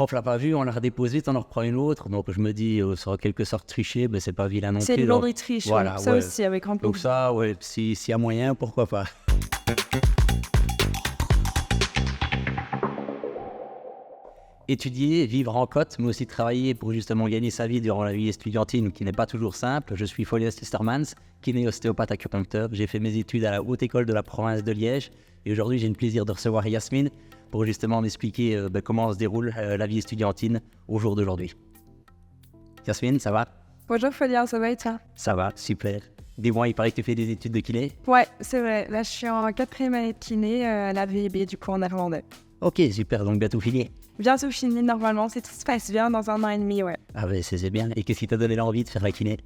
prof l'a pas vu, on l'a redéposé, on en reprend une autre. Donc je me dis, c'est en quelque sorte tricher, mais c'est pas vilain non plus. C'est une donc, longue triche, voilà, ça ouais. aussi, avec grand plaisir. Donc ça, ouais, s'il y a moyen, pourquoi pas. Étudier, vivre en côte, mais aussi travailler pour justement gagner sa vie durant la vie estudiantine, qui n'est pas toujours simple. Je suis Folias Listermans, kiné ostéopathe acupuncteur. J'ai fait mes études à la Haute École de la province de Liège. Et aujourd'hui, j'ai le plaisir de recevoir Yasmine pour justement m'expliquer comment se déroule la vie estudiantine au jour d'aujourd'hui. Yasmine, ça va? Bonjour Folia, ça va et toi? Ça va, super. Dis-moi, il paraît que tu fais des études de kiné? Ouais, c'est vrai. Là, je suis en 4e année de kiné à la VIB, du coup en néerlandais. Ok, super, donc bientôt fini. Bientôt fini, normalement, si tout se passe bien, dans 1 an et demi, ouais. Ah ouais, c'est bien. Et qu'est-ce qui t'a donné l'envie de faire la kiné?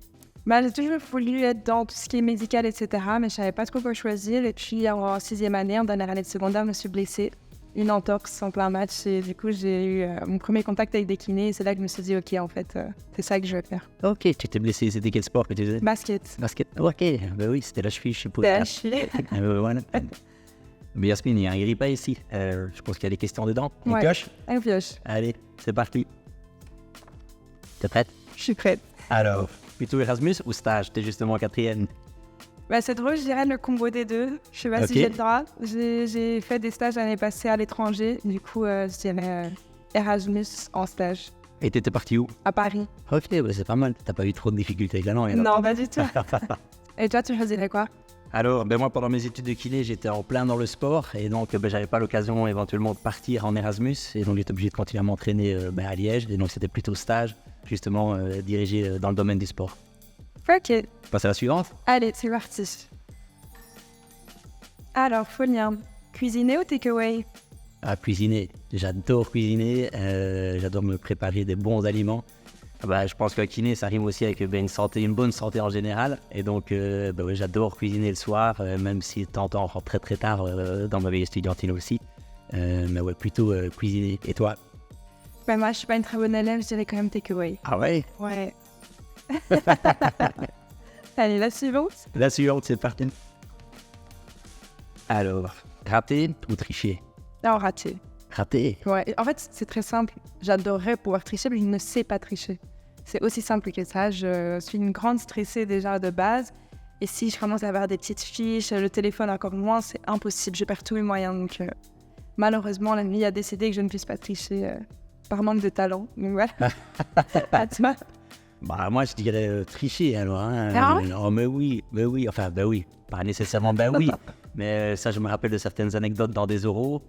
Bah, j'ai toujours voulu être dans tout ce qui est médical, etc. Mais je savais pas trop quoi choisir. Et puis, en 6e année, en dernière année de secondaire, je me suis blessée. Une entorse en plein match. Et du coup, j'ai eu mon premier contact avec des kinés. Et c'est là que je me suis dit, ok, en fait, c'est ça que je vais faire. Ok, tu t'es blessé. C'était quel sport que tu faisais? Basket. Basket. Ok, ben oui, c'était la cheville, je suppose. C'était la cheville. Voilà. Mais Yasmine, il y a un grille-pain ici. Je pense qu'il y a des questions dedans. On Ouais. pioche? Un pioche. Allez, c'est parti. T'es prête? Je suis prête. Alors, plutôt Erasmus ou stage? T'es justement en 4e. Bah, c'est drôle, je dirais le combo des deux. Je sais pas Ok. si j'ai le droit. J'ai fait des stages l'année passée à l'étranger. Du coup, je dirais Erasmus en stage Et t'étais parti où? à Paris. Ok, bah c'est pas mal. T'as pas eu trop de difficultés avec la langue, alors? Non, pas du tout. Et toi, tu choisirais quoi? Alors, ben moi, pendant mes études de kiné, j'étais en plein dans le sport. Et donc, j'avais pas l'occasion éventuellement de partir en Erasmus. Et donc, j'étais obligé de continuer à m'entraîner à Liège. Et donc, c'était plutôt stage, justement, dirigé dans le domaine du sport. Ok. On passe à la suivante. Allez, c'est parti. Alors, Folia, cuisiner ou takeaway? À cuisiner. J'adore cuisiner. J'adore me préparer des bons aliments. Bah, je pense que kiné, ça rime aussi avec une bonne santé en général. Et donc, ouais, j'adore cuisiner le soir, même si de temps en temps, on rentre très très tard dans ma vie estudiantine aussi. Mais ouais, plutôt cuisiner. Et toi? Bah, moi, je suis pas une très bonne élève, je dirais quand même takeaway. Ah ouais? Ouais. Allez, la suivante. La suivante, c'est parti. Alors, rater ou tricher? Non, raté. Rater? Ouais. En fait, c'est très simple. J'adorerais pouvoir tricher, mais je ne sais pas tricher. C'est aussi simple que ça. Je suis une grande stressée déjà de base. Et si je commence à avoir des petites fiches, le téléphone encore moins, c'est impossible. Je perds tous mes moyens. Donc, malheureusement, la vie a décidé que je ne puisse pas tricher par manque de talent. Donc voilà. À toi. Bah, moi, je dirais tricher alors. Hein. Ah ouais? Oh, mais oui. Enfin, ben oui. Pas nécessairement oui. Mais ça, je me rappelle de certaines anecdotes dans des oraux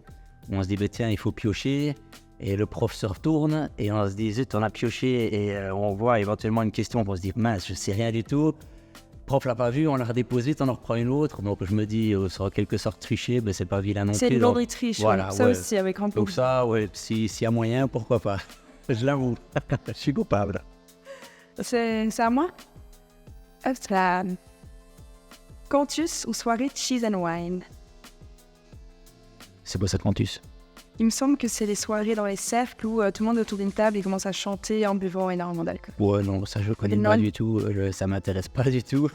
où on se dit, bah, tiens, il faut piocher. Et le prof se retourne et on se dit, zut, on a pioché. Et on voit éventuellement une question. On se dit, mince, je sais rien du tout. Le prof l'a pas vu, on l'a redéposé, on en reprend une autre. Donc je me dis, c'est en quelque sorte tricher, mais c'est pas vilain non C'est plus. une donc, longue triche. voilà, Ça ouais. aussi, avec grand Donc plaisir. ça, ouais, s'il y a moyen, pourquoi pas. Je l'avoue. Je suis coupable. C'est à moi? Hop là. Cantus ou soirée cheese and wine? C'est beau ça, Cantus. Il me semble que c'est les soirées dans les cercles où tout le monde est autour d'une table et commence à chanter en buvant énormément d'alcool. Ouais, non, ça je connais Non. pas du tout. Ça m'intéresse pas du tout.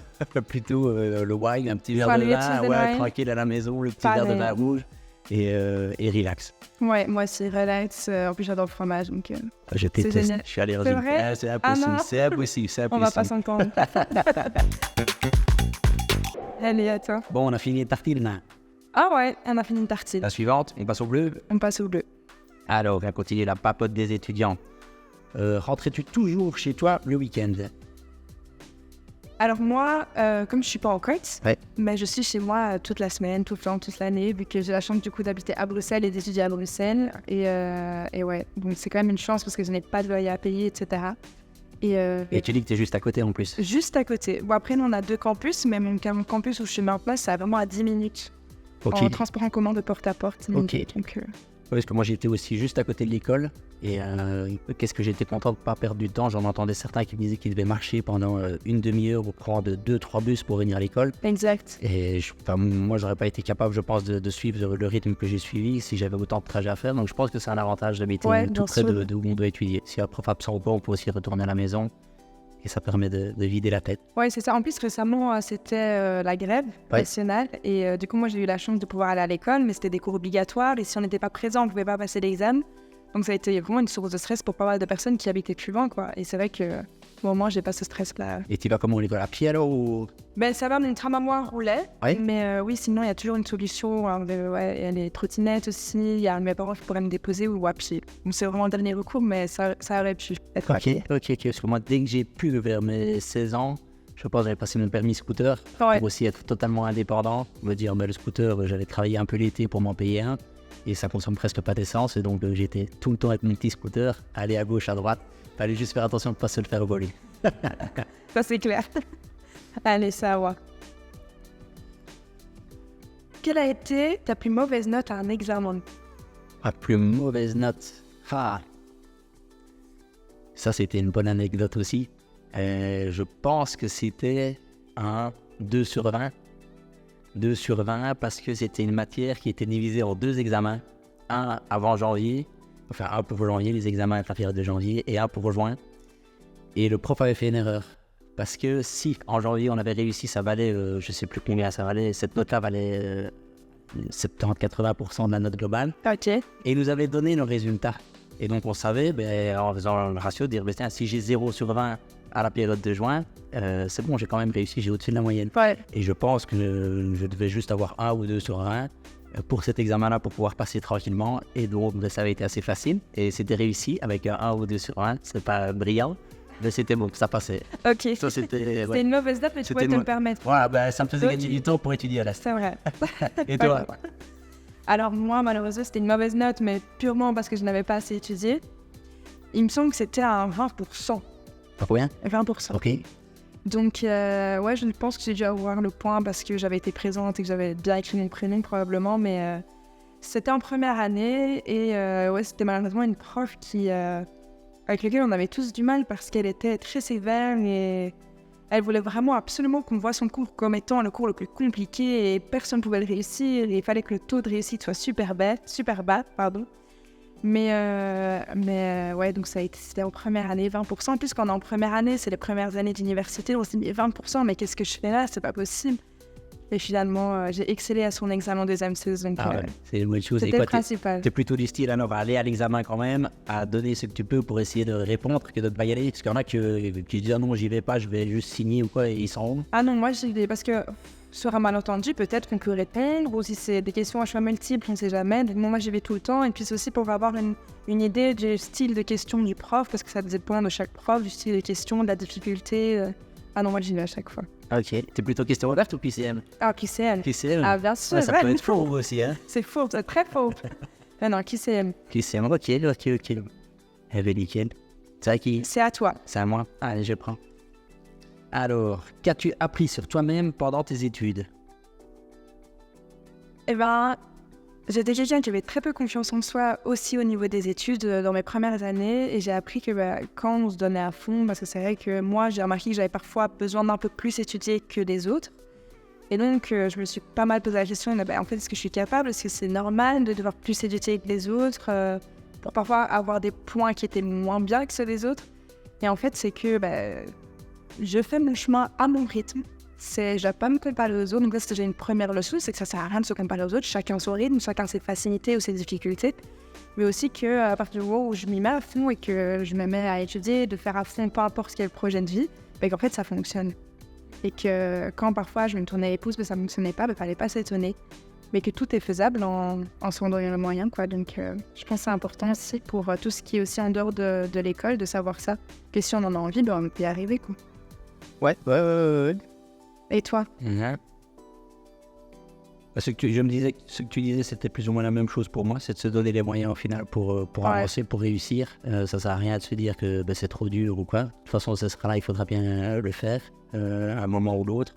Plutôt le wine, un petit verre de Soirée vin, cheese and ouais, wine. tranquille à la maison, le petit Pareil. verre de vin rouge et relax. Ouais, moi c'est relax. En plus, j'adore le fromage, donc Je déteste, génial. je suis allergique. C'est vrai? C'est Ah impossible, non. c'est impossible, c'est on impossible. va pas s'entendre. Allez, à toi. Bon, on a fini les tartines là. Ah ouais, on a fini une tartine. La suivante, on passe au bleu. On passe au bleu. Alors, on va continuer la papote des étudiants. Rentrais-tu toujours chez toi le week-end? Alors moi, comme je suis pas en Corse, Ouais. mais je suis chez moi toute la semaine, tout le temps, toute l'année, vu que j'ai la chance du coup d'habiter à Bruxelles et d'étudier à Bruxelles. Et ouais, donc c'est quand même une chance parce que je n'ai pas de loyer à payer, etc. Et tu dis que tu es juste à côté en plus. Juste à côté. Bon, après, nous, on a 2 campus, mais même qu'un campus où je suis maintenant, c'est vraiment à 10 minutes. Ok. En transport en commun de porte à porte. 10 Ok. minutes, donc, Parce que moi j'étais aussi juste à côté de l'école et qu'est-ce que j'étais content de ne pas perdre du temps. J'en entendais certains qui me disaient qu'ils devaient marcher pendant une demi-heure ou prendre 2-3 bus pour venir à l'école. Exact. Et moi j'aurais pas été capable, je pense, de suivre le rythme que j'ai suivi si j'avais autant de trajets à faire. Donc je pense que c'est un avantage d'habiter Ouais, tout bien près sûr. de où on doit étudier. Si un prof absent ou pas, on peut aussi retourner à la maison et ça permet de vider la tête. Ouais, c'est ça. En plus, récemment, c'était la grève nationale. Et du coup, moi, j'ai eu la chance de pouvoir aller à l'école, mais c'était des cours obligatoires. Et si on n'était pas présent, on ne pouvait pas passer l'examen. Donc ça a été vraiment une source de stress pour pas mal de personnes qui habitaient plus loin, quoi. Et c'est vrai que moi, j'ai pas ce stress-là. Et tu vas comment, on y va à pied alors ou... Ben, ça va, une tram à moi roulait. Ouais. Mais oui, sinon, il y a toujours une solution. Il y a les trottinettes aussi. Il y a mes parents qui pourraient me déposer ou à pied. Donc c'est vraiment le dernier recours, mais ça aurait pu être à pied. Ok. Parce que moi, dès que j'ai pu, vers mes 16 ans, je pense que j'avais passé mon permis scooter Ouais. pour aussi être totalement indépendant. Me dire, le scooter, j'allais travailler un peu l'été pour m'en payer un. Et ça consomme presque pas d'essence. Et donc, j'étais tout le temps avec mon petit scooter, aller à gauche, à droite. Fallait juste faire attention de ne pas se le faire voler. Ça, c'est clair. Allez, ça va. Quelle a été ta plus mauvaise note à un examen? Ma plus mauvaise note. Ça, c'était une bonne anecdote aussi. Je pense que c'était un 2 sur 20. 2 sur 20 parce que c'était une matière qui était divisée en 2 examens. Un avant janvier, enfin un pour janvier, les examens à la période de janvier, et un pour juin. Et le prof avait fait une erreur. Parce que si en janvier on avait réussi, ça valait, je sais plus combien ça valait, cette note-là valait 70-80% de la note globale. Ok. Et il nous avait donné nos résultats. Et donc on savait, en faisant le ratio, dire tiens, si j'ai 0 sur 20 à la période de juin, c'est bon, j'ai quand même réussi, j'ai au-dessus de la moyenne. Ouais. Et je pense que je devais juste avoir 1 ou 2 sur 20 pour cet examen-là, pour pouvoir passer tranquillement. Et donc ça avait été assez facile. Et c'était réussi avec un 1 ou 2 sur 20. C'est pas brillant, mais c'était bon, ça passait. Ok. Ça, c'était... C'est une mauvaise note, mais tu pouvais te le permettre. Voilà, ça me faisait gagner du temps pour étudier à la C'est vrai. Et toi? Alors moi, malheureusement, c'était une mauvaise note, mais purement parce que je n'avais pas assez étudié. Il me semble que c'était à 20%. Pas combien? 20%. Ok. Donc, je pense que j'ai dû avoir le point parce que j'avais été présente et que j'avais bien écrit mon prénom probablement, mais c'était en première année et c'était malheureusement une prof avec laquelle on avait tous du mal parce qu'elle était très sévère et elle voulait vraiment absolument qu'on voit son cours comme étant le cours le plus compliqué et personne ne pouvait le réussir et il fallait que le taux de réussite soit super bas. Mais donc c'était en première année, 20%. Puisqu'on est en première année, c'est les premières années d'université, on s'est dit 20%, mais qu'est-ce que je fais là? C'est pas possible. Et finalement, j'ai excellé à son examen de M16, donc c'est une bonne chose. c'était le principal. T'es plutôt du style, va aller à l'examen quand même, à donner ce que tu peux pour essayer de répondre que de ne pas y aller. Parce qu'il y en a qui disent non, j'y vais pas, je vais juste signer ou quoi, et ils s'en vont. Ah non, moi j'y vais parce que sur un malentendu, peut-être qu'on peut répondre, ou si c'est des questions à choix multiples, on ne sait jamais. Donc moi j'y vais tout le temps, et puis c'est aussi pour avoir une idée du style de question du prof, parce que ça dépend de chaque prof, du style de question, de la difficulté. Ah non, moi j'y vais à chaque fois. Ok. T'es plutôt question ouverte ou QCM? Ah, QCM. QCM. Ah, bien sûr. Ouais, ça peut être faux aussi, hein. C'est faux, c'est très faux. Non, QCM. QCM, ok. Eh bien, nickel. C'est à qui? C'est à toi. C'est à moi. Allez, je prends. Alors, qu'as-tu appris sur toi-même pendant tes études? Eh ben, j'étais quelqu'un qui avait très peu confiance en soi aussi au niveau des études dans mes premières années et j'ai appris que quand on se donnait à fond, parce que c'est vrai que moi j'ai remarqué que j'avais parfois besoin d'un peu plus étudier que les autres et donc je me suis pas mal posé la question en fait est-ce que je suis capable, est-ce que c'est normal de devoir plus étudier que les autres pour parfois avoir des points qui étaient moins bien que ceux des autres et en fait c'est que je fais mon chemin à mon rythme. Je ne dois pas me comparer aux autres. Donc là, c'était déjà une première leçon, c'est que ça ne sert à rien de se comparer aux autres. Chacun son rythme, chacun ses facilités ou ses difficultés. Mais aussi qu'à partir du moment où je m'y mets à fond et que je me mets à étudier, de faire à fond, peu importe quel projet de vie, qu'en fait, ça fonctionne. Et que quand parfois je me tournais les pouces, ça ne fonctionnait pas, il ne fallait pas s'étonner. Mais que tout est faisable en se donnant le moyen, quoi. Donc je pense que c'est important aussi pour tout ce qui est aussi en dehors de l'école, de savoir ça. Que si on en a envie, on peut y arriver, quoi. Ouais. Et toi? Ce que tu disais, c'était plus ou moins la même chose pour moi, c'est de se donner les moyens au final pour avancer, pour réussir. Ça sert à rien de se dire que c'est trop dur ou quoi. De toute façon, ce sera là, il faudra bien le faire à un moment ou l'autre.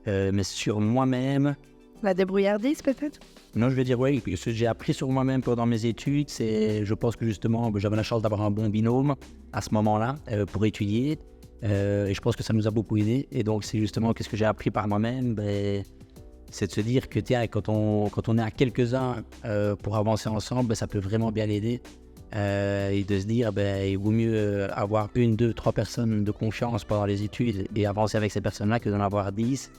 Mais sur moi-même... La débrouillardise peut-être? Non, je vais dire oui, ce que j'ai appris sur moi-même pendant mes études, c'est, je pense que justement, j'avais la chance d'avoir un bon binôme à ce moment-là pour étudier. Et je pense que ça nous a beaucoup aidé. Et donc, c'est justement qu'est-ce que j'ai appris par moi-même, c'est de se dire que tiens, quand on est à quelques-uns pour avancer ensemble, ça peut vraiment bien l'aider. Et de se dire, il vaut mieux avoir 1, 2, 3 personnes de confiance pendant les études et avancer avec ces personnes-là que d'en avoir 10.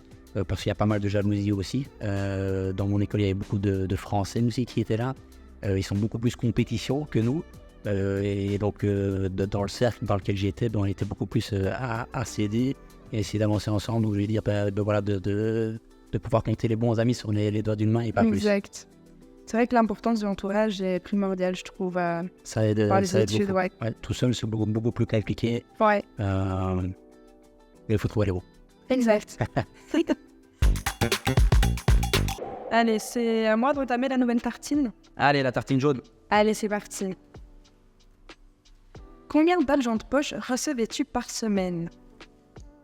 Parce qu'il y a pas mal de jalousie aussi. Dans mon école, il y avait beaucoup de Français aussi qui étaient là. Ils sont beaucoup plus compétition que nous. Et donc, dans le cercle dans lequel j'étais, on était beaucoup plus à s'aider et essayer d'avancer ensemble. Donc, je vais dire, voilà, de pouvoir compter les bons amis sur les doigts d'une main et pas plus. Exact. C'est vrai que l'importance de l'entourage est primordiale, je trouve, Ça aide, par les ça aide études, beaucoup. ouais. Ouais, tout seul, c'est beaucoup plus compliqué. Ouais, Il faut trouver les mots. exact. Allez, c'est à moi de retamer la nouvelle tartine. Allez, la tartine jaune. Allez, c'est parti. Combien d'argent de poche recevais-tu par semaine?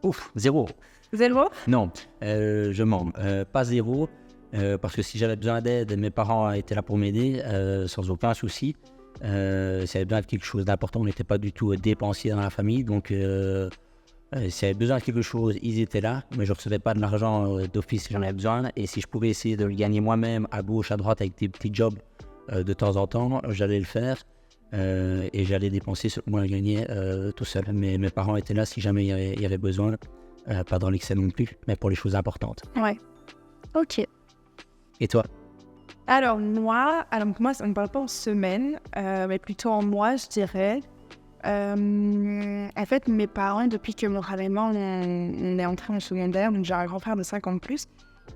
Ouf, 0. 0? Non, je mens. Pas 0. Parce que si j'avais besoin d'aide, mes parents étaient là pour m'aider, sans aucun souci. Si j'avais besoin de quelque chose d'important, on n'était pas du tout dépensiers dans la famille. Donc, si j'avais besoin de quelque chose, ils étaient là. Mais je ne recevais pas de l'argent d'office si j'en avais besoin. Et si je pouvais essayer de le gagner moi-même, à gauche, à droite, avec des petits jobs de temps en temps, j'allais le faire. Et j'allais dépenser ce que moi je gagnais tout seul. Mais mes parents étaient là si jamais il y avait besoin. Pas dans l'excès non plus, mais pour les choses importantes. Ouais. Ok. Et toi? Alors moi, ça ne parle pas en semaine, mais plutôt en mois, je dirais. En fait, mes parents, depuis que moralement on est entré en secondaire, donc j'ai un grand frère de 5 ans de plus,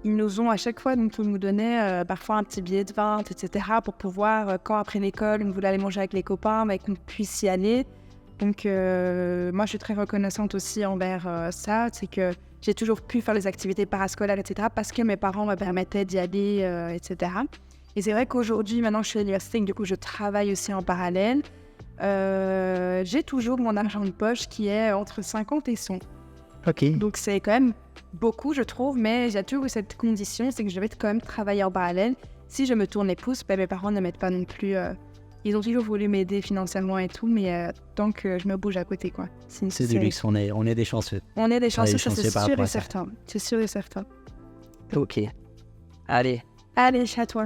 ils nous ont à chaque fois nous donnaient parfois un petit billet de 20, etc. pour pouvoir, quand après l'école, on voulait aller manger avec les copains, mais qu'on puisse y aller. Donc moi, je suis très reconnaissante aussi envers ça, c'est que j'ai toujours pu faire les activités parascolaires, etc. parce que mes parents me permettaient d'y aller, etc. Et c'est vrai qu'aujourd'hui, maintenant, je suis à l'université, du coup, je travaille aussi en parallèle. J'ai toujours mon argent de poche qui est entre 50 et 100. Ok. Donc c'est quand même beaucoup, je trouve, mais j'ai toujours eu cette condition, c'est que je vais quand même travailler en parallèle. Si je me tourne les pouces, mes parents ne m'aident pas non plus. Ils ont toujours voulu m'aider financièrement et tout, mais tant que je me bouge à côté, quoi. C'est du luxe, on est des chanceux. On est des chanceux, ça c'est par sûr rapport et à ça. certain. C'est sûr et certain. Ok. Allez. Allez, à toi.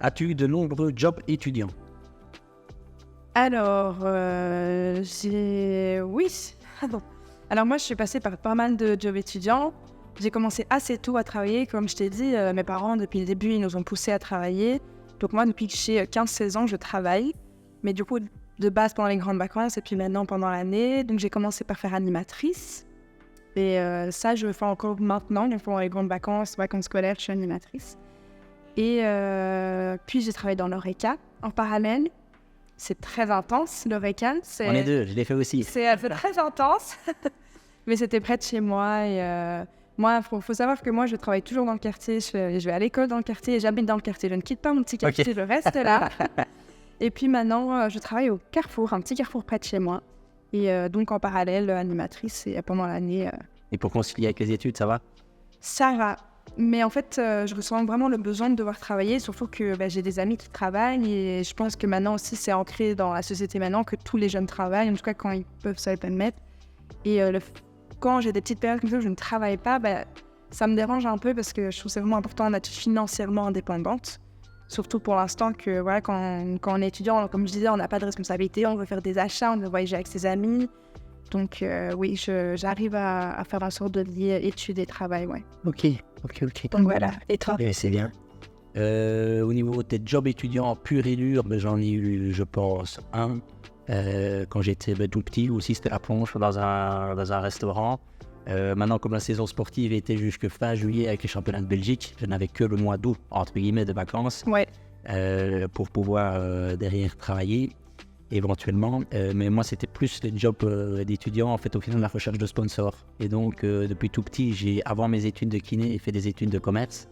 As-tu eu de nombreux jobs étudiants? Alors, oui. Alors moi, je suis passée par pas mal de jobs étudiants. J'ai commencé assez tôt à travailler. Comme je t'ai dit, mes parents, depuis le début, ils nous ont poussés à travailler. Donc moi, depuis que j'ai 15-16 ans, je travaille. Mais du coup, de base pendant les grandes vacances et puis maintenant pendant l'année. Donc j'ai commencé par faire animatrice. Et ça, je le fais encore maintenant. Donc pendant les grandes vacances scolaires, je suis animatrice. Et puis j'ai travaillé dans l'ORECA en parallèle. C'est très intense, l'ORECA. On est deux, je l'ai fait aussi. C'est très intense. Mais c'était près de chez moi. Et moi, il faut savoir que moi, je travaille toujours dans le quartier. Je vais à l'école dans le quartier et j'habite dans le quartier. Je ne quitte pas mon petit quartier, Je reste là. Et puis maintenant, je travaille au Carrefour, un petit Carrefour près de chez moi. Et donc en parallèle, animatrice et pendant l'année. Et pour concilier avec les études, ça va? Ça va. Mais en fait, je ressens vraiment le besoin de devoir travailler, surtout que j'ai des amis qui travaillent et je pense que maintenant aussi, c'est ancré dans la société maintenant que tous les jeunes travaillent, en tout cas quand ils peuvent se le permettre. Et quand j'ai des petites périodes comme ça où je ne travaille pas, ça me dérange un peu parce que je trouve que c'est vraiment important d'être financièrement indépendante. Surtout pour l'instant que voilà, quand on est étudiant, comme je disais, on n'a pas de responsabilité, on veut faire des achats, on veut voyager avec ses amis. Donc oui, j'arrive à faire un sorte de lien études et travail, ouais. Ok. Donc voilà, et toi? C'est bien. Au niveau des jobs étudiants purs et durs, j'en ai eu, je pense, un. Quand j'étais tout petit, aussi c'était la plonge dans un restaurant. Maintenant, comme la saison sportive était jusque fin juillet avec les championnats de Belgique, je n'avais que le mois d'août, entre guillemets, de vacances, Ouais. pour pouvoir derrière travailler. Éventuellement, mais moi c'était plus les jobs d'étudiant, en fait au final la recherche de sponsors. Et donc depuis tout petit, avant mes études de kiné, j'ai fait des études de commerce.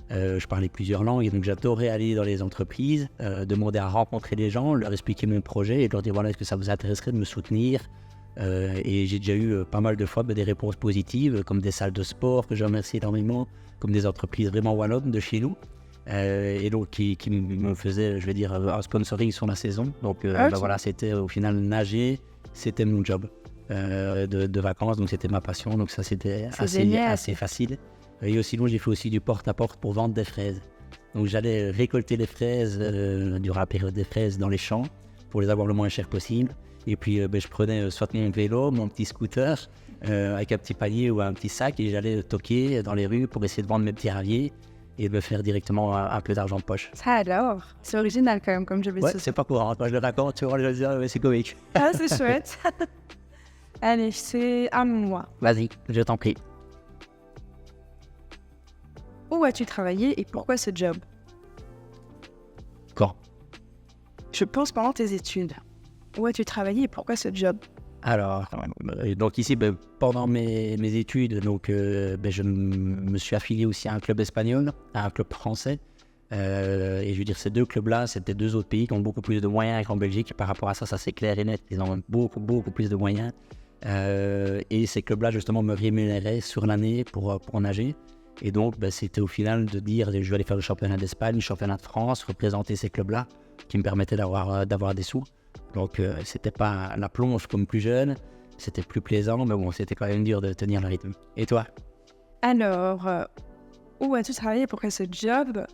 Je parlais plusieurs langues et donc j'adorais aller dans les entreprises, demander à rencontrer des gens, leur expliquer mon projet et leur dire voilà, est-ce que ça vous intéresserait de me soutenir. Et j'ai déjà eu pas mal de fois des réponses positives, comme des salles de sport que je remercie énormément, comme des entreprises vraiment wallonnes de chez nous. Et donc qui me faisait, je vais dire, un sponsoring sur la saison. Donc voilà, c'était au final nager, c'était mon job de vacances, donc c'était ma passion, donc ça c'était assez facile. Et sinon j'ai fait aussi du porte-à-porte pour vendre des fraises. Donc j'allais récolter les fraises durant la période des fraises dans les champs pour les avoir le moins cher possible. Et puis je prenais soit mon vélo, mon petit scooter avec un petit panier ou un petit sac et j'allais toquer dans les rues pour essayer de vendre mes petits raviers. et de me faire directement un peu d'argent de poche. Ça alors, c'est original quand même, comme je vais Ouais, c'est pas courant. Quand je le raconte, tu vois, je dis, ah, ouais, c'est comique. Ah, c'est chouette. Allez, c'est à moi. Vas-y, je t'en prie. Où as-tu travaillé et pourquoi ce job? Quand? Je pense pendant tes études. Où as-tu travaillé et pourquoi ce job? Alors, donc ici, pendant mes études, donc, je me suis affilié aussi à un club espagnol, à un club français. Et je veux dire, ces deux clubs-là, c'était deux autres pays qui ont beaucoup plus de moyens qu'en Belgique. Par rapport à ça, c'est clair et net. Ils ont beaucoup, beaucoup plus de moyens. Et ces clubs-là, justement, me rémunéraient sur l'année pour nager. Et donc, c'était au final de dire, je vais aller faire le championnat d'Espagne, le championnat de France, représenter ces clubs-là qui me permettaient d'avoir des sous. Donc, c'était pas la plonge comme plus jeune, c'était plus plaisant, mais bon, c'était quand même dur de tenir le rythme. Et toi? Alors, où as-tu travaillé et pourquoi ce job?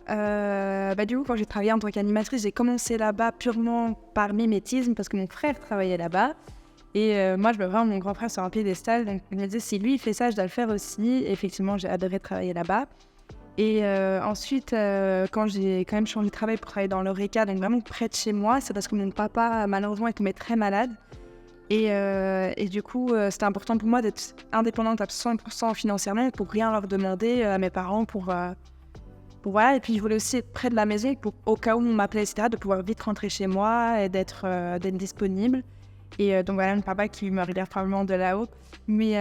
Du coup, quand j'ai travaillé en tant qu'animatrice, j'ai commencé là-bas purement par mimétisme parce que mon frère travaillait là-bas. Et moi, je me vois mon grand frère sur un piédestal, donc je me disais, si lui il fait ça, je dois le faire aussi. Et effectivement, j'ai adoré travailler là-bas. Et ensuite, quand j'ai quand même changé de travail pour travailler dans l'Oreca, donc vraiment près de chez moi, c'est parce que mon papa, malheureusement, est tombé très malade. Et du coup, c'était important pour moi d'être indépendante à 100% financièrement pour rien leur demander à mes parents pour voilà. Et puis, je voulais aussi être près de la maison pour, au cas où on m'appelait, etc., de pouvoir vite rentrer chez moi et d'être disponible. Et donc voilà, mon papa qui me regarde probablement de là-haut. Mais,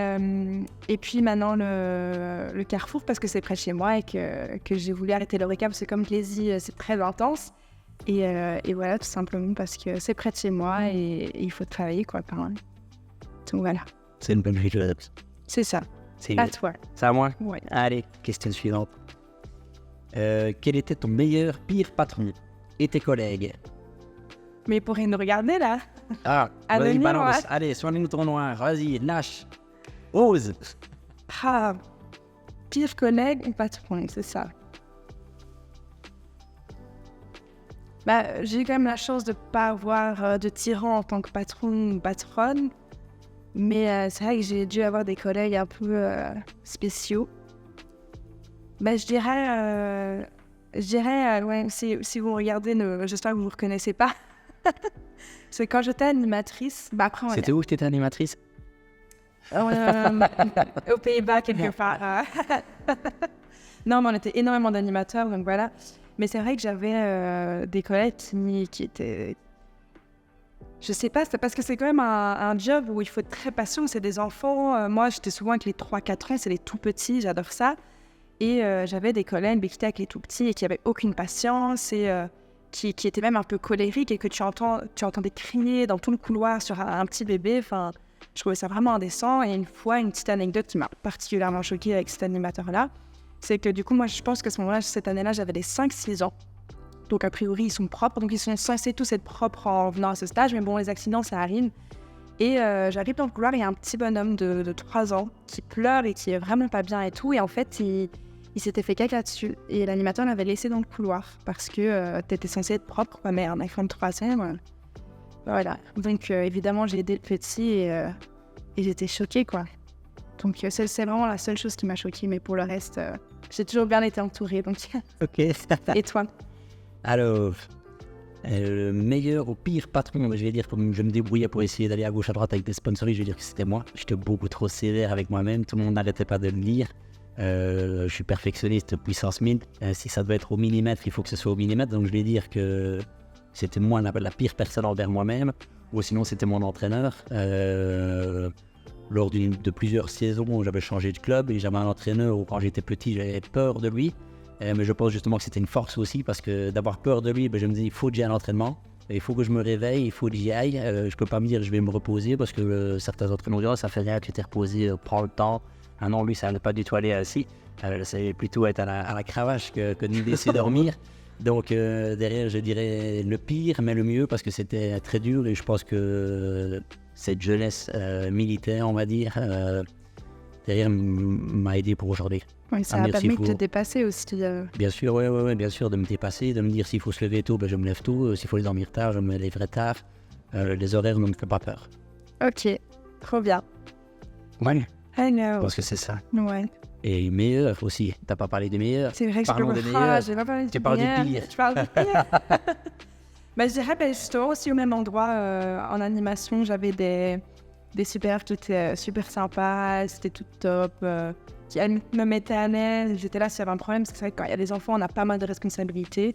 et puis maintenant, le Carrefour, parce que c'est près de chez moi et que j'ai voulu arrêter l'Oreca, parce que comme je l'ai dit, c'est très intense. Et voilà, tout simplement parce que c'est près de chez moi et il faut travailler, quoi, par là. Donc voilà. C'est une bonne chose. C'est ça. C'est À toi. à moi? Ouais. Allez, question suivante. Quel était ton meilleur, pire patron et tes collègues? Mais pour nous regarder, là. Ah, vas-y, Anonyme, balance. ouais. Allez, soigne-nous ton noir. Vas-y, lâche. Ose. Ah, pire collègue ou patron, c'est ça. J'ai eu quand même la chance de ne pas avoir de tyran en tant que patron ou patronne. Mais c'est vrai que j'ai dû avoir des collègues un peu spéciaux. Je dirais, ouais, si vous regardez, j'espère que vous ne reconnaissez pas. C'est quand j'étais animatrice. Après, C'était où que tu étais animatrice? Aux Pays-Bas, quelque part. Non, mais on était énormément d'animateurs, donc voilà. Mais c'est vrai que j'avais des collègues qui étaient... Je sais pas, c'est parce que c'est quand même un job où il faut être très patient, c'est des enfants. Moi, j'étais souvent avec les 3-4 ans, c'est les tout petits, j'adore ça. Et j'avais des collègues qui étaient avec les tout petits et qui n'avaient aucune patience et qui étaient même un peu colériques et que tu entendais crier dans tout le couloir sur un petit bébé. Enfin, je trouvais ça vraiment indécent. Et une fois, une petite anecdote qui m'a particulièrement choquée avec cet animateur-là, c'est que du coup, moi, je pense qu'à ce moment-là, cette année-là, j'avais les 5-6 ans. Donc, a priori, ils sont propres. Donc, ils sont censés tous être propres en venant à ce stage. Mais bon, les accidents, ça arrive. Et j'arrive dans le couloir, il y a un petit bonhomme de 3 ans qui pleure et qui est vraiment pas bien et tout. Et en fait, il s'était fait caca dessus. Et l'animateur l'avait laissé dans le couloir parce que t'étais censé être propre. Mais un enfant de 3 ans, voilà. Donc, évidemment, j'ai aidé le petit et j'étais choquée, quoi. Donc, c'est vraiment la seule chose qui m'a choquée. Mais pour le reste, j'ai toujours bien été entourée. Donc... Ok. Et toi? Alors, le meilleur ou pire patron, je vais dire, comme je me débrouillais pour essayer d'aller à gauche à droite avec des sponsories, je vais dire que c'était moi. J'étais beaucoup trop sévère avec moi-même, tout le monde n'arrêtait pas de le dire. Je suis perfectionniste puissance 1000. Si ça doit être au millimètre, il faut que ce soit au millimètre. Donc je vais dire que c'était moi la pire personne envers moi-même. Ou sinon c'était mon entraîneur. Lors de plusieurs saisons, j'avais changé de club et j'avais un entraîneur où quand j'étais petit, j'avais peur de lui. Mais je pense justement que c'était une force aussi parce que d'avoir peur de lui, je me dis il faut que j'aille à l'entraînement. Il faut que je me réveille, il faut que j'y aille. Je peux pas me dire je vais me reposer parce que certains entraîneurs disent ça fait rien que tu t'es reposé, prends le temps. Ah non, lui ça n'est pas du tout aller assis. C'est plutôt être à la cravache que de nous laisser dormir. Donc derrière je dirais le pire mais le mieux parce que c'était très dur et je pense que cette jeunesse militaire on va dire derrière m'a aidé pour aujourd'hui. Oui, ça a permis de te dépasser aussi. Bien sûr, ouais, bien sûr, de me dépasser, de me dire s'il faut se lever tôt, je me lève tôt, s'il faut aller dormir tard, je me lèverai tard. Les horaires ne me font pas peur. Ok, trop bien. Ouais, I know. parce que c'est ça. Ouais. Et meilleur aussi. T'as pas parlé des meilleurs. C'est vrai que Parlons je des peux meilleurs. j'ai pas parlé Tu parles du pire. Je parle du pire. Je dirais, justement, aussi au même endroit, en animation, j'avais des super qui étaient super sympas, c'était tout top, qui me mettaient à l'aise. J'étais là s'il y avait un problème, parce que c'est vrai que quand il y a des enfants, on a pas mal de responsabilités.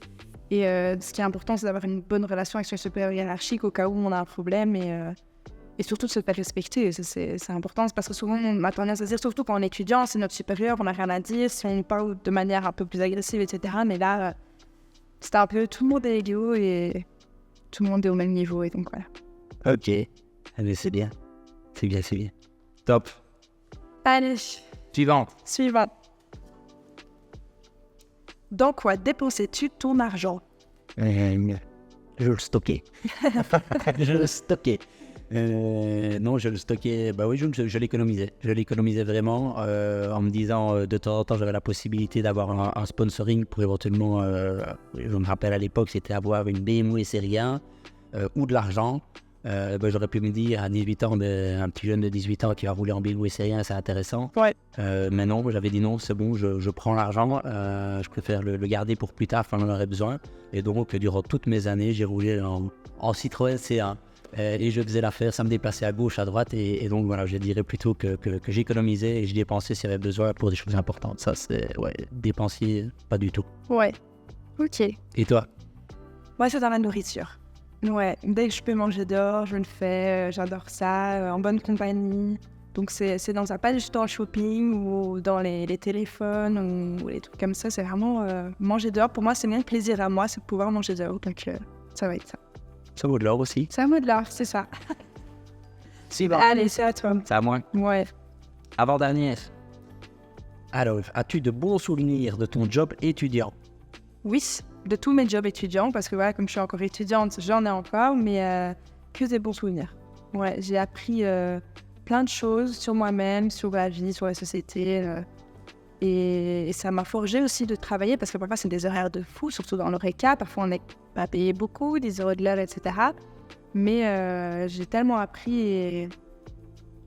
Et ce qui est important, c'est d'avoir une bonne relation avec son supérieur hiérarchique au cas où on a un problème et surtout de se faire respecter. Ça, c'est important, c'est parce que souvent on a tendance à dire, surtout quand on est étudiant, c'est notre supérieur, on n'a rien à dire, si on parle de manière un peu plus agressive, etc. Mais là, c'était un peu tout le monde est égaux et tout le monde est au même niveau et donc voilà. Ok. Mais c'est bien. C'est bien, c'est bien. Top. Allez, Suivante. suivante. Dans quoi dépensais-tu ton argent? Je le stockais. Je le stockais. Non, je le stockais. Bah oui, je l'économisais. Je l'économisais vraiment en me disant de temps en temps j'avais la possibilité d'avoir un sponsoring pour éventuellement. Je me rappelle à l'époque, c'était avoir une BMW série 1 ou de l'argent. J'aurais pu me dire à 18 ans, un petit jeune de 18 ans qui va rouler en BMW série 1, c'est intéressant. Ouais. Mais non, j'avais dit non, c'est bon, je prends l'argent, je préfère le garder pour plus tard quand on en aurait besoin. Et donc, durant toutes mes années, j'ai roulé en Citroën C1. Et je faisais l'affaire, ça me déplaçait à gauche, à droite. Et donc, voilà, je dirais plutôt que j'économisais et je dépensais s'il y avait besoin pour des choses importantes. Ça, c'est, ouais, dépensier, pas du tout. Ouais. Ok. Et toi? Moi, c'est dans la nourriture. Ouais, dès que je peux manger dehors, je le fais. J'adore ça, en bonne compagnie. Donc, c'est dans ça, pas juste dans le shopping ou dans les téléphones ou les trucs comme ça. C'est vraiment manger dehors. Pour moi, c'est mon plaisir à moi, c'est de pouvoir manger dehors. Donc, ça va être ça. Ça vaut de l'or aussi. C'est à moi de l'art, c'est ça. Si, bon. Allez, c'est à toi. C'est à moi. Ouais. Avant-dernière. Alors, as-tu de bons souvenirs de ton job étudiant? Oui, de tous mes jobs étudiants, parce que voilà, comme je suis encore étudiante, j'en ai encore, mais que des bons souvenirs. Ouais, j'ai appris plein de choses sur moi-même, sur la vie, sur la société. Et ça m'a forgé aussi de travailler, parce que parfois c'est des horaires de fou, surtout dans l'ORECA. Parfois on n'est pas payé beaucoup, 10 € de l'heure, etc. Mais j'ai tellement appris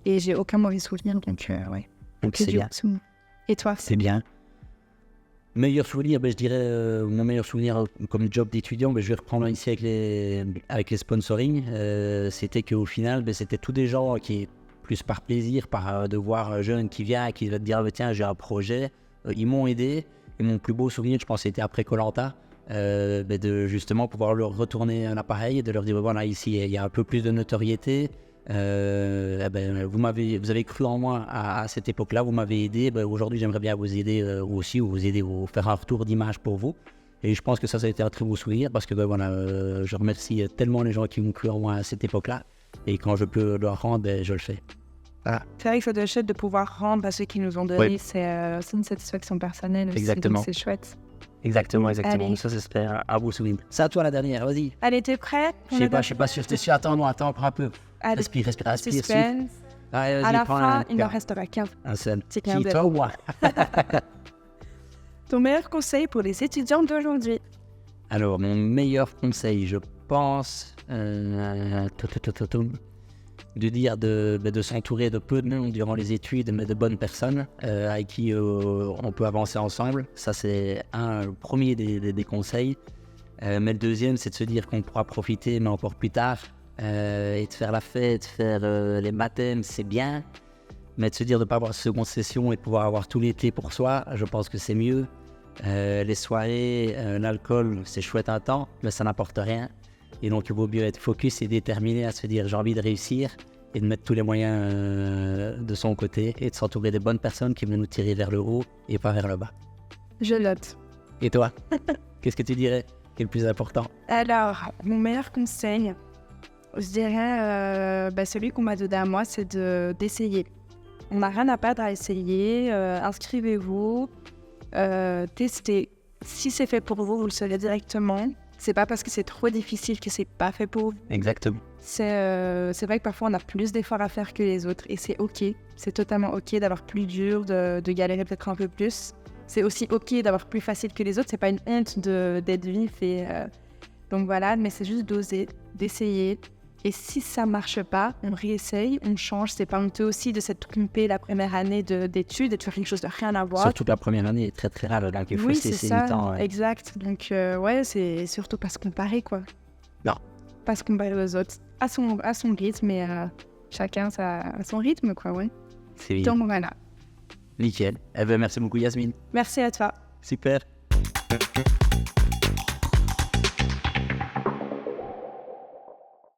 et j'ai aucun mauvais souvenir, donc ouais. Donc c'est bien. Et toi? C'est bien. Meilleur souvenir, je dirais, mon meilleur souvenir comme job d'étudiant, je vais reprendre ici avec les sponsoring. C'était qu'au final, c'était tous des gens qui, plus par plaisir, de voir un jeune qui vient et qui va te dire tiens, j'ai un projet. Ils m'ont aidé. Et mon plus beau souvenir, je pense, c'était après Koh-Lanta, de justement pouvoir leur retourner un appareil et de leur dire voilà, ici, il y a un peu plus de notoriété. Vous avez cru en moi à cette époque-là, vous m'avez aidé. Aujourd'hui, j'aimerais bien vous aider aussi, ou vous faire un retour d'image pour vous. Et je pense que ça a été un très beau souvenir parce que je remercie tellement les gens qui ont cru en moi à cette époque-là. Et quand je peux leur rendre, je le fais. Ah. C'est vrai que ça doit être chouette de pouvoir rendre à ceux qui nous ont donné. Oui. C'est une satisfaction personnelle aussi. Exactement. Donc c'est chouette. Exactement. Allez. Ça, c'est un beau souvenir. C'est à toi la dernière, vas-y. Allez, t'es prêt? Je sais pas sûr, t'es sûr. Attends, prends un peu. Allez. Respire. Suspense. Allez, vas-y, à la prends fin, il n'en restera qu'un. Un seul. C'est Qui, toi ou moi? Ton meilleur conseil pour les étudiants d'aujourd'hui? Alors, mon meilleur conseil, je pense, de dire de s'entourer de peu de monde durant les études, mais de bonnes personnes avec qui on peut avancer ensemble. Ça, c'est le premier des conseils. Mais le deuxième, c'est de se dire qu'on pourra profiter, mais encore plus tard, et de faire la fête, faire les baptêmes, c'est bien. Mais de se dire de ne pas avoir de seconde session et de pouvoir avoir tout l'été pour soi, je pense que c'est mieux. Les soirées, l'alcool, c'est chouette un temps, mais ça n'apporte rien. Et donc, il vaut mieux être focus et déterminé à se dire j'ai envie de réussir et de mettre tous les moyens de son côté et de s'entourer des bonnes personnes qui vont nous tirer vers le haut et pas vers le bas. Je note. Et toi, qu'est-ce que tu dirais qui est le plus important? Alors, mon meilleur conseil, je dirais celui qu'on m'a donné à moi, c'est d'essayer. On n'a rien à perdre à essayer. Inscrivez-vous, testez. Si c'est fait pour vous, vous le saurez directement. C'est pas parce que c'est trop difficile que c'est pas fait pour vous. Exactement. C'est vrai que parfois on a plus d'efforts à faire que les autres et c'est ok. C'est totalement ok d'avoir plus dur, de galérer peut-être un peu plus. C'est aussi ok d'avoir plus facile que les autres. C'est pas une honte d'être vif donc voilà. Mais c'est juste d'oser, d'essayer Et si ça marche pas, on réessaye, on change. C'est pas honteux aussi de s'être trompé la première année d'études et de faire quelque chose de rien à voir. Surtout que la première année est très très rare, donc il faut Oui, se c'est laisser ça, du temps. Ouais. exact. Donc ouais, c'est surtout pas se comparer, quoi. Non. Pas se comparer aux autres, à son rythme, et chacun à son rythme, quoi, ouais. C'est bien. Donc voilà. Nickel. Eh ben, merci beaucoup Yasmine. Merci à toi. Super.